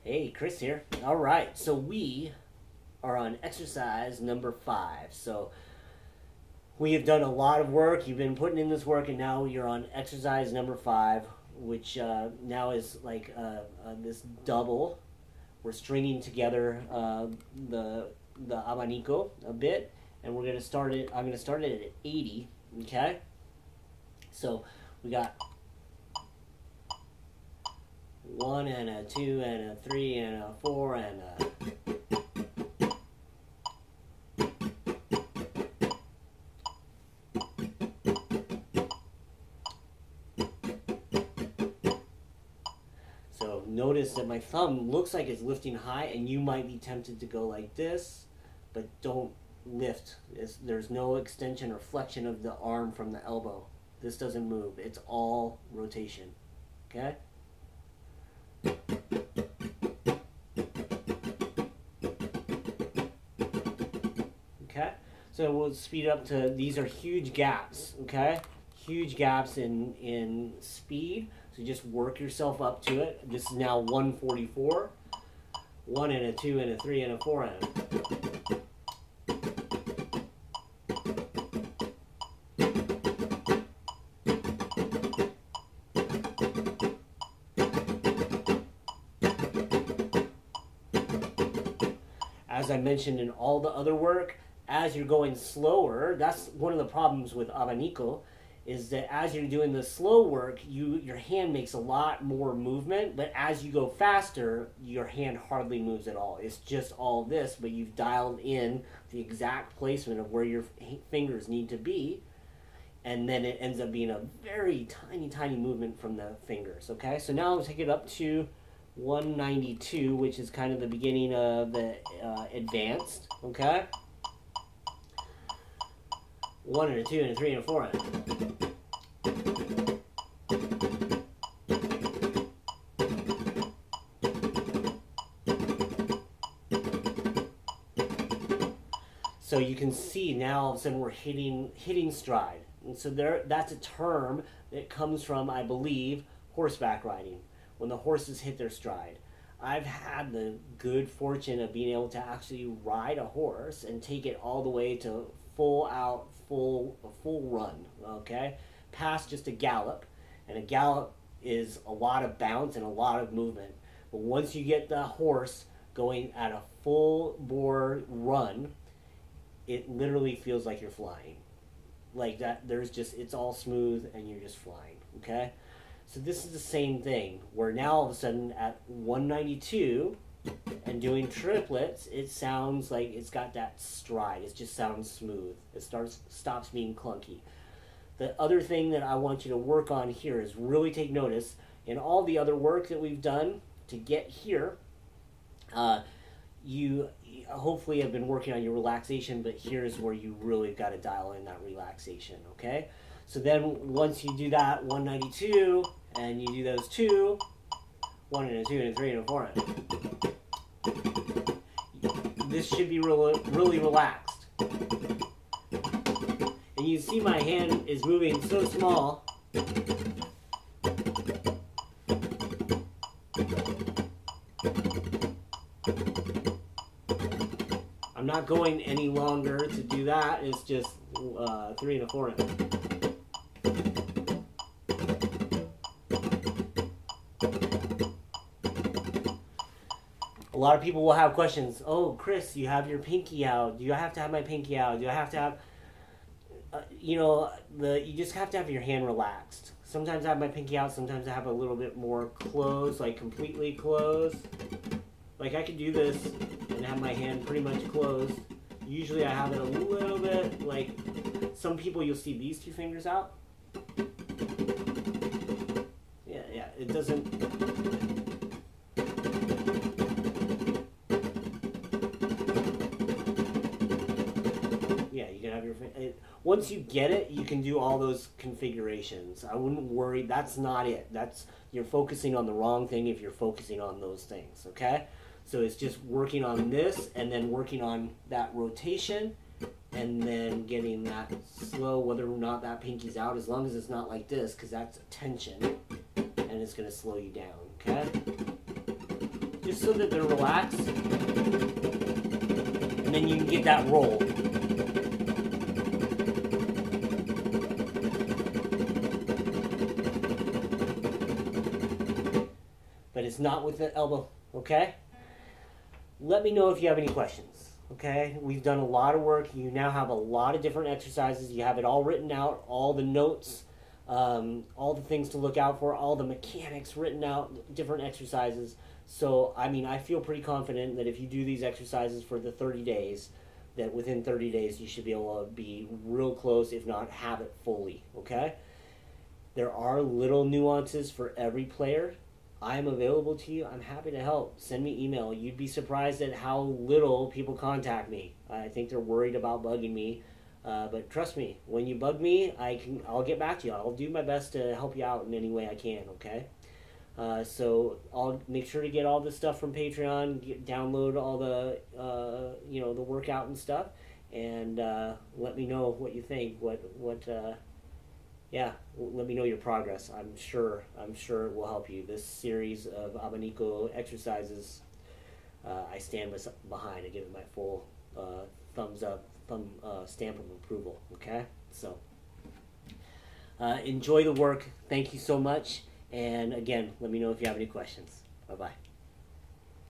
Hey, Chris here. All right, so we are on exercise number 5. So we have done a lot of work. You've been putting in this work, and now you're on exercise number 5, which now is like this double. We're stringing together the abanico a bit, and we're gonna start it. I'm gonna start it at 80. Okay. So we got 1 and a 2 and a 3 and a 4 and a... So notice that my thumb looks like it's lifting high, and you might be tempted to go like this, but don't lift. There's no extension or flexion of the arm from the elbow. This doesn't move. It's all rotation. Okay? Okay, so we'll speed up to, these are huge gaps, okay? Huge gaps in speed, so just work yourself up to it. This is now 144. 1 and a 2 and a 3 and a 4 and a... As I mentioned in all the other work, as you're going slower, that's one of the problems with Abanico, is that as you're doing the slow work, your hand makes a lot more movement, but as you go faster, your hand hardly moves at all. It's just all this, but you've dialed in the exact placement of where your fingers need to be, and then it ends up being a very tiny, tiny movement from the fingers, okay? So now I'll take it up to 192, which is kind of the beginning of the advanced, okay? 1 and a 2 and a 3 and a 4 and a... So you can see now all of a sudden we're hitting stride. And so that's a term that comes from, I believe, horseback riding, when the horses hit their stride. I've had the good fortune of being able to actually ride a horse and take it all the way to full run, okay? Past just a gallop, and a gallop is a lot of bounce and a lot of movement. But once you get the horse going at a full bore run, it literally feels like you're flying. Like that, it's all smooth and you're just flying, okay? So this is the same thing, where now all of a sudden at 192 and doing triplets, it sounds like it's got that stride. It just sounds smooth. It stops being clunky. The other thing that I want you to work on here is really take notice in all the other work that we've done to get here. You hopefully have been working on your relaxation, but here's where you really got to dial in that relaxation, okay? So then once you do that 192 and you do those 2, 1 and a 2 and a 3 and a 4, this should be really relaxed. And you see my hand is moving so small. I'm not going any longer to do that. It's just 3 and a 4 and a... A lot of people will have questions. Oh, Chris, you have your pinky out. Do I have to have my pinky out? Do I have to have... you just have to have your hand relaxed. Sometimes I have my pinky out. Sometimes I have a little bit more closed, like completely closed. Like I could do this and have my hand pretty much closed. Usually I have it a little bit, like some people you'll see these 2 fingers out. Yeah, it doesn't... Yeah, you can have your... Once you get it, you can do all those configurations. I wouldn't worry. That's not it. You're focusing on the wrong thing if you're focusing on those things, okay? So it's just working on this and then working on that rotation and then getting that slow, whether or not that pinky's out, as long as it's not like this, because that's tension and it's going to slow you down, okay? just so that they're relaxed, and then you can get that roll. But it's not with the elbow, okay? Let me know if you have any questions, okay? We've done a lot of work. You now have a lot of different exercises. You have it all written out, all the notes, all the things to look out for, all the mechanics written out, different exercises. So, I mean, I feel pretty confident that if you do these exercises for the 30 days, that within 30 days you should be able to be real close, if not have it fully, okay? There are little nuances for every player. I am available to you. I'm happy to help. Send me email. You'd be surprised at how little people contact me. I think they're worried about bugging me. But trust me, when you bug me, I'll get back to you. I'll do my best to help you out in any way I can, okay? So I'll make sure to get all this stuff from Patreon, download all the, the workout and stuff, and let me know what you think, let me know your progress. I'm sure it will help you. This series of Abanico exercises, I stand behind. I give it my full thumbs up, stamp of approval. Okay, so enjoy the work. Thank you so much, and again, let me know if you have any questions. Bye bye.